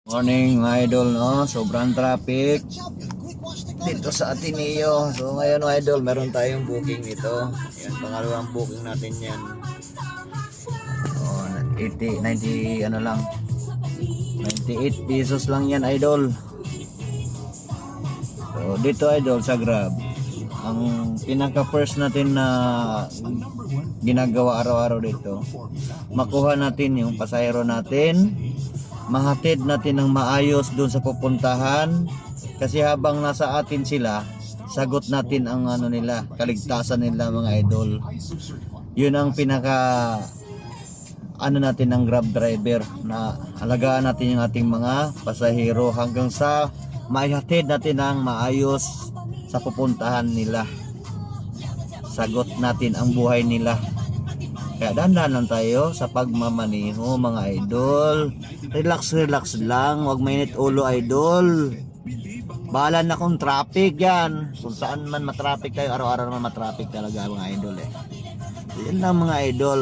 Morning mga idol, no? Sobrang traffic dito sa Ateneo. So ngayon mga idol, meron tayong booking ito. Yan, pangalawang booking natin yan. 90 ano lang, 98 pesos lang yan idol. So dito idol sa Grab, ang pinaka first natin na ginagawa araw-araw dito, makuha natin yung pasahero natin, mahatid natin ng maayos doon sa pupuntahan, kasi habang nasa atin sila, sagot natin ang ano nila, kaligtasan nila mga idol. Yun ang pinaka ano natin ng Grab driver, na alagaan natin yung ating mga pasahero hanggang sa maihatid natin ang maayos sa pupuntahan nila. Sagot natin ang buhay nila. Kaya dahan-dahan lang tayo sa pagmamaniho mga idol. Relax lang, huwag mainit ulo idol. Bahala na kung traffic yan. Kung saan man matraffic tayo, araw-araw naman matraffic talaga mga idol eh. Yan lang mga idol.